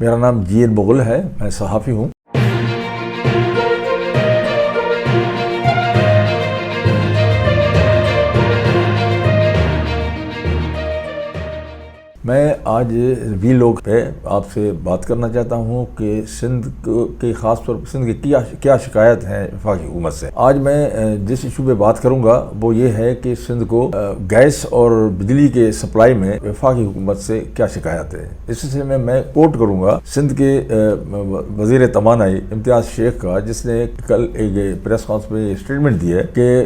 میرا نام جی مغل ہے، میں صحافی ہوں۔ میں آج ویلاگ پہ آپ سے بات کرنا چاہتا ہوں کہ سندھ کی خاص طور پر سندھ کی کیا شکایت ہیں وفاقی حکومت سے۔ آج میں جس ایشو پہ بات کروں گا وہ یہ ہے کہ سندھ کو گیس اور بجلی کے سپلائی میں وفاقی حکومت سے کیا شکایت ہے۔ اس سلسلے میں کوٹ کروں گا سندھ کے وزیر توانائی امتیاز شیخ کا، جس نے کل ایک پریس کانفرنس میں اسٹیٹمنٹ دی ہے کہ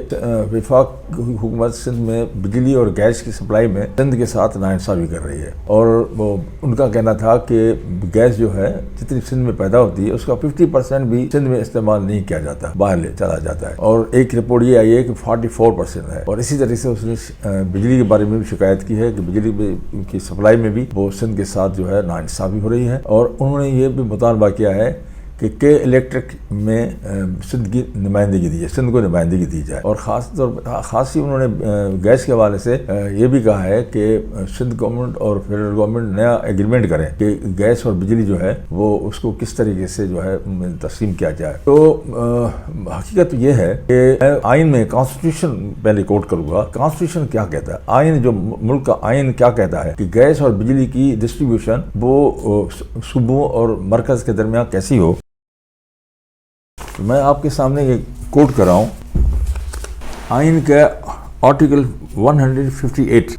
وفاق حکومت سندھ میں بجلی اور گیس کی سپلائی میں سندھ کے ساتھ ناانصافی کر رہی ہے، اور وہ ان کا کہنا تھا کہ گیس جو ہے جتنی سندھ میں پیدا ہوتی ہے اس کا 50% بھی سندھ میں استعمال نہیں کیا جاتا، باہر لے چلا جاتا ہے، اور ایک رپورٹ یہ آئی ہے کہ 44% ہے۔ اور اسی طرح سے اس نے بجلی کے بارے میں بھی شکایت کی ہے کہ بجلی کی سپلائی میں بھی وہ سندھ کے ساتھ جو ہے ناانصافی ہو رہی ہے، اور انہوں نے یہ بھی مطالبہ کیا ہے کہ کے الیکٹرک میں سندھ کی نمائندگی دی جائے، سندھ کو نمائندگی دی جائے، اور خاصی انہوں نے گیس کے حوالے سے یہ بھی کہا ہے کہ سندھ گورنمنٹ اور فیڈرل گورنمنٹ نیا ایگریمنٹ کریں کہ گیس اور بجلی جو ہے وہ اس کو کس طریقے سے جو ہے تقسیم کیا جائے۔ تو حقیقت یہ ہے کہ آئین میں کانسٹیٹیوشن پہلے کوٹ کروں گا، کانسٹیٹیوشن کیا کہتا ہے، آئین جو ملک کا آئین کیا کہتا ہے کہ گیس اور بجلی کی ڈسٹریبیوشن وہ صوبوں اور مرکز کے درمیان کیسی ہو۔ میں آپ کے سامنے یہ کوٹ کر رہا ہوں آئین کا آرٹیکل 158،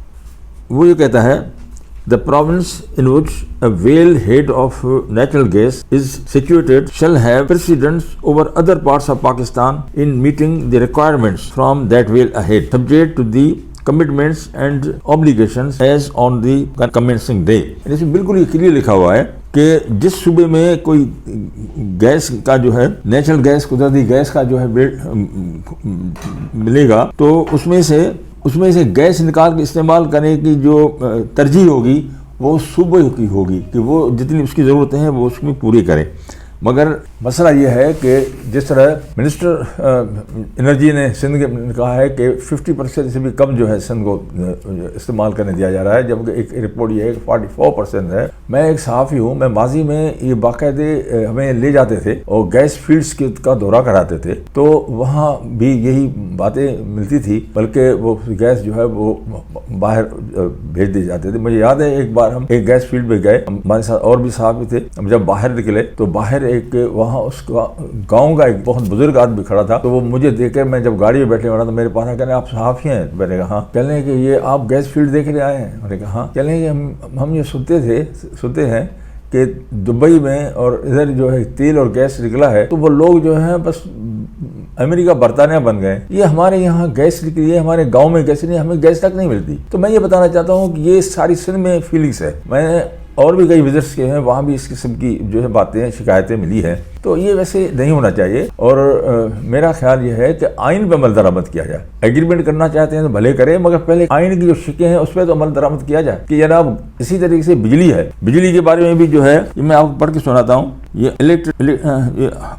وہ یہ کہتا ہے The province in which a wellhead of natural gas is situated shall have precedence over other parts of Pakistan in meeting the requirements from that wellhead, subject to the commitments and obligations as on the commencing day۔ اس میں بالکل یہ clear لکھا ہوا ہے کہ جس صوبے میں کوئی گیس کا جو ہے نیچرل گیس، قدرتی گیس کا جو ہے ملے گا، تو اس میں سے گیس نکال کے استعمال کرنے کی جو ترجیح ہوگی وہ صوبے کی ہوگی کہ وہ جتنی اس کی ضرورتیں ہیں وہ اس میں پوری کریں۔ مگر مسئلہ یہ ہے کہ جس طرح منسٹر انرجی نے سندھ کے کہا ہے کہ 50% سے بھی کم جو ہے سندھ کو استعمال کرنے دیا جا رہا ہے، جبکہ ایک رپورٹ یہ ہے کہ 44% ہے۔ میں ایک صحافی ہوں، میں ماضی میں یہ باقاعدے ہمیں لے جاتے تھے اور گیس فیلڈز کا دورہ کراتے تھے، تو وہاں بھی یہی باتیں ملتی تھی، بلکہ وہ گیس جو ہے وہ باہر بھیج دیے جاتے تھے۔ مجھے یاد ہے ایک بار ہم ایک گیس فیلڈ پہ گئے، ہمارے ساتھ اور بھی صحافی تھے، ہم جب باہر نکلے تو باہر ایک وہاں اس کا گاؤں کا ایک بہت بزرگ آدمی کھڑا تھا، تو وہ مجھے دیکھ کر، میں جب گاڑی میں بیٹھنے والا تو میرے پاس کہنے آپ صحافی ہیں؟ میں نے کہا ہاں۔ کہنے کہ یہ آپ گیس فیلڈ دیکھنے آئے ہیں؟ میں نے کہا ہاں۔ کہنے کہ ہم یہ سنتے ہیں کہ دبئی میں اور ادھر جو ہے تیل اور گیس نکلا ہے تو وہ لوگ جو ہیں بس امریکہ برطانیہ بن گئے، یہ ہمارے یہاں گیس نکلی ہے، ہمارے گاؤں میں گیس نہیں، ہمیں گیس تک نہیں ملتی۔ تو میں یہ بتانا چاہتا ہوں کہ یہ ساری سندھ میں فیلنگس ہے۔ میں نے اور بھی کئی وزٹس کے ہیں، وہاں بھی اس قسم کی جو ہے باتیں شکایتیں ملی ہیں، تو یہ ویسے نہیں ہونا چاہیے، اور میرا خیال یہ ہے کہ آئین پہ عمل درآمد کیا جائے۔ ایگریمنٹ کرنا چاہتے ہیں تو بھلے کریں، مگر پہلے آئین کی جو شکیں ہیں اس پہ تو عمل درآمد کیا جائے کہ جناب اسی طریقے سے بجلی ہے، بجلی کے بارے میں بھی جو ہے یہ میں آپ کو پڑھ کے سناتا ہوں، یہ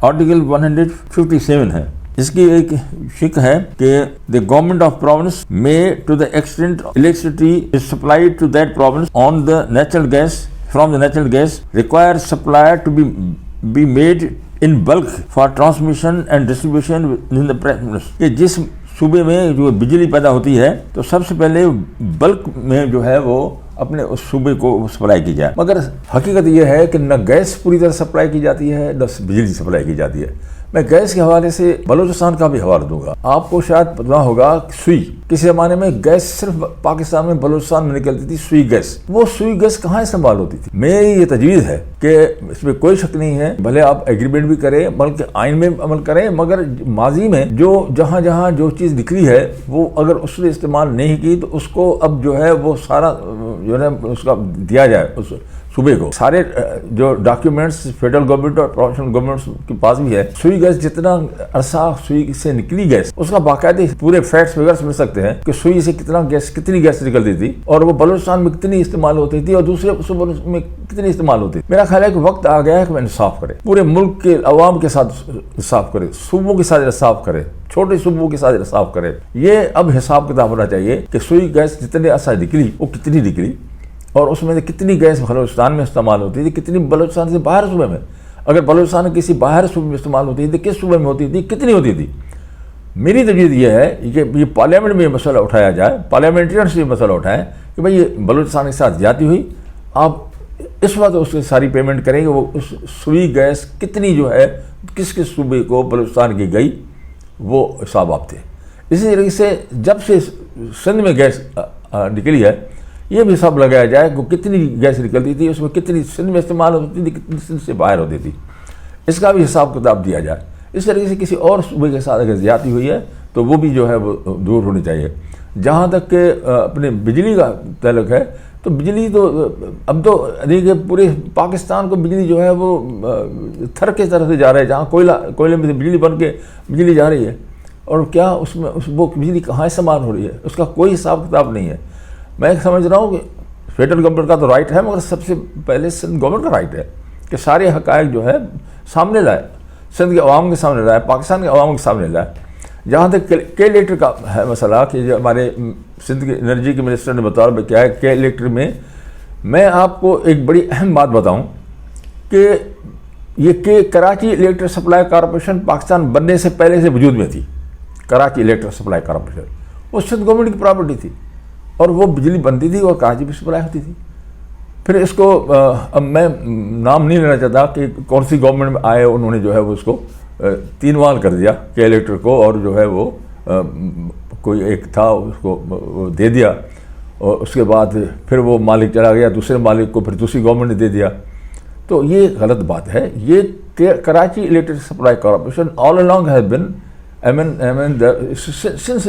آرٹیکل 157 ہے۔ اس کی ایک شک ہے کہ the government of province may to the extent electricity is supplied to that province on the natural gas from the natural gas require supply to be made in bulk for transmission and distribution within the province۔ کہ جس صوبے میں جو بجلی پیدا ہوتی ہے تو سب سے پہلے بلک میں جو ہے وہ اپنے اس صوبے کو سپلائی کی جائے، مگر حقیقت یہ ہے کہ نہ گیس پوری طرح سپلائی کی جاتی ہے نہ بجلی سپلائی کی جاتی ہے۔ میں گیس کے حوالے سے بلوچستان کا بھی حوالہ دوں گا۔ آپ کو شاید پتہ ہوگا سوئی، کسی زمانے میں گیس صرف پاکستان میں بلوچستان میں نکلتی تھی، سوئی گیس۔ وہ سوئی گیس کہاں استعمال ہوتی تھی؟ میری یہ تجویز ہے کہ اس میں کوئی شک نہیں ہے، بھلے آپ ایگریمنٹ بھی کریں بلکہ آئین میں عمل کریں، مگر ماضی میں جو جہاں جو چیز نکلی ہے وہ اگر اس نے استعمال نہیں کی تو اس کو اب جو ہے وہ سارا جو ہے اس کا دیا جائے اس صوبے کو۔ سارے جو ڈاکیومنٹس فیڈرل گورنمنٹ اور پروونشل گورنمنٹس کے پاس بھی ہے، سوئی گیس جتنا عرصہ سوئی سے نکلی گیس اس کا باقاعدہ پورے فیکٹس فگرس مل سکتے ہیں کہ سوئی سے کتنی گیس نکلتی تھی اور وہ بلوچستان میں کتنی استعمال ہوتی تھی اور دوسرے صوبوں میں کتنی استعمال ہوتی تھی۔ میرا خیال ہے کہ وقت آ گیا ہے کہ میں انصاف کرے، پورے ملک کے عوام کے ساتھ انصاف کرے، صوبوں کے ساتھ انصاف کرے، چھوٹے صوبوں کے ساتھ انصاف کرے۔ یہ اب حساب کتاب ہونا چاہیے کہ سوئی گیس جتنے عرصہ نکلی وہ کتنی نکلی، اور اس میں سے کتنی گیس بلوچستان میں استعمال ہوتی تھی، کتنی بلوچستان سے باہر صوبے میں، اگر بلوچستان کسی باہر صوبے میں استعمال ہوتی تھی کس صوبے میں ہوتی تھی، کتنی ہوتی تھی۔ میری تجویز یہ ہے کہ یہ پارلیمنٹ میں یہ مسئلہ اٹھایا جائے، پارلیمنٹرین سے یہ مسئلہ اٹھائیں کہ بھئی یہ بلوچستان کے ساتھ زیادتی ہوئی، آپ اس وقت اس کی ساری پیمنٹ کریں گے، وہ اس سوئی گیس کتنی جو ہے کس کس صوبے کو بلوچستان کی گئی، وہ حساب آپ تھے۔ اسی طریقے سے جب سے سندھ میں گیس نکلی ہے یہ بھی حساب لگایا جائے کہ کتنی گیس نکلتی تھی، اس میں کتنی سندھ میں استعمال ہوتی تھی، کتنی سندھ سے باہر ہوتی تھی، اس کا بھی حساب کتاب دیا جائے۔ اس طریقے سے کسی اور صوبے کے ساتھ اگر زیادتی ہوئی ہے تو وہ بھی جو ہے وہ دور ہونی چاہیے۔ جہاں تک کہ اپنے بجلی کا تعلق ہے تو بجلی تو اب تو کہ پورے پاکستان کو بجلی جو ہے وہ تھر کے طرف سے جا رہا ہے، جہاں کوئلے میں سے بجلی بن کے بجلی جا رہی ہے، اور کیا اس میں وہ بجلی کہاں استعمال ہو رہی ہے اس کا کوئی حساب کتاب نہیں ہے۔ میں سمجھ رہا ہوں کہ فیڈرل گورنمنٹ کا تو رائٹ ہے، مگر سب سے پہلے سندھ گورنمنٹ کا رائٹ ہے کہ سارے حقائق جو ہے سامنے لائے، سندھ کے عوام کے سامنے لائے، پاکستان کے عوام کے سامنے لائے۔ جہاں تک کے لیٹر کا ہے مسئلہ کہ جو ہمارے سندھ کے انرجی کے منسٹر نے بطور کیا ہے کے لیٹر میں آپ کو ایک بڑی اہم بات بتاؤں کہ یہ Karachi electric supply corporation Pakistan بننے سے پہلے سے وجود میں تھی۔ کراچی الیکٹرک سپلائی کارپوریشن وہ سندھ گورنمنٹ کی پراپرٹی تھی، اور وہ بجلی بنتی تھی اور کراچی بھی سپلائی ہوتی تھی۔ پھر اس کو اب میں نام نہیں لینا چاہتا کہ کون سی گورنمنٹ میں آئے، انہوں نے جو ہے وہ اس کو تین وال کر دیا کے الیکٹر کو، اور جو ہے وہ کوئی ایک تھا اس کو دے دیا، اور اس کے بعد پھر وہ مالک چلا گیا دوسرے مالک کو، پھر دوسری گورنمنٹ نے دے دیا۔ تو یہ غلط بات ہے۔ یہ Karachi electric supply corporation all along has been since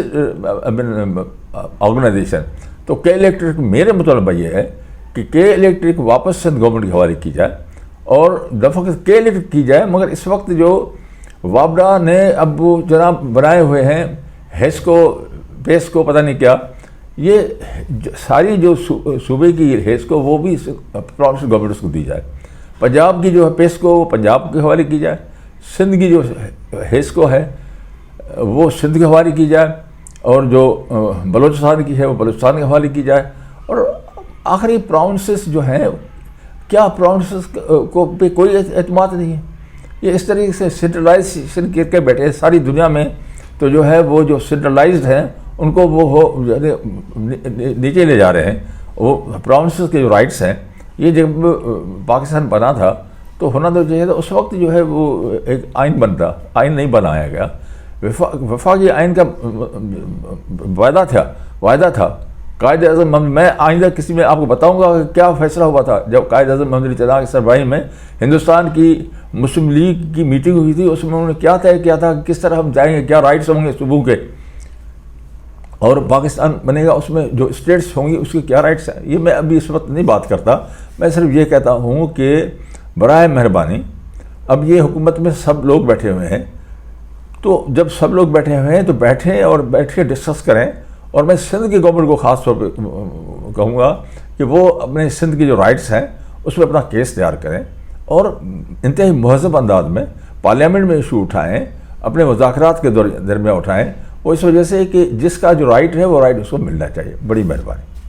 organisation. تو کے الیکٹرک میرے مطالبہ یہ ہے کہ کے الیکٹرک واپس سندھ گورنمنٹ کے حوالے کی جائے، اور دفعہ کے الیکٹرک کی جائے، مگر اس وقت جو وابڈا نے اب وہ جناب بنائے ہوئے ہیں ہیسکو پیسکو پتہ نہیں کیا، یہ ساری جو صوبے کی ہیسکو وہ بھی پروونشل گورنمنٹس کو دی جائے۔ پنجاب کی جو ہے پیسکو وہ پنجاب کے حوالے کی جائے، سندھ کی جو ہیسکو ہے وہ سندھ کے حوالے کی جائے، اور جو بلوچستان کی ہے وہ بلوچستان کے حوالے کی جائے۔ اور آخری پراونسز جو ہیں، کیا پراونسز کو پہ کوئی اعتماد نہیں ہے؟ یہ اس طریقے سے سینٹرلائزیشن کر کے بیٹھے ساری دنیا میں، تو جو ہے وہ جو سینٹرلائزڈ ہیں ان کو وہ نیچے لے جا رہے ہیں۔ وہ پراونسز کے جو رائٹس ہیں، یہ جب پاکستان بنا تھا تو ہونا تو چاہیے تھا اس وقت جو ہے وہ ایک آئین بنتا، آئین نہیں بنایا گیا۔ وفاقی آئین کا وعدہ تھا قائد اعظم، میں آئندہ کسی میں آپ کو بتاؤں گا کہ کیا فیصلہ ہوا تھا جب قائد اعظم محمد علی جناح کی سربراہی میں ہندوستان کی مسلم لیگ کی میٹنگ ہوئی تھی۔ اس میں انہوں نے کیا طے کیا تھا کہ کس طرح ہم جائیں گے، کیا رائٹس ہوں گے صوبوں کے، اور پاکستان بنے گا اس میں جو اسٹیٹس ہوں گی اس کے کیا رائٹس ہیں۔ یہ میں ابھی اس وقت نہیں بات کرتا، میں صرف یہ کہتا ہوں کہ برائے مہربانی اب یہ حکومت میں سب لوگ بیٹھے ہوئے ہیں، تو جب سب لوگ بیٹھے ہوئے ہیں تو بیٹھیں اور بیٹھ کے ڈسکس کریں۔ اور میں سندھ کی گورنمنٹ کو خاص طور پہ کہوں گا کہ وہ اپنے سندھ کی جو رائٹس ہیں اس میں اپنا کیس تیار کریں، اور انتہائی مہذب انداز میں پارلیمنٹ میں ایشو اٹھائیں، اپنے مذاکرات کے درمیان اٹھائیں، وہ اس وجہ سے کہ جس کا جو رائٹ ہے وہ رائٹ اس کو ملنا چاہیے۔ بڑی مہربانی۔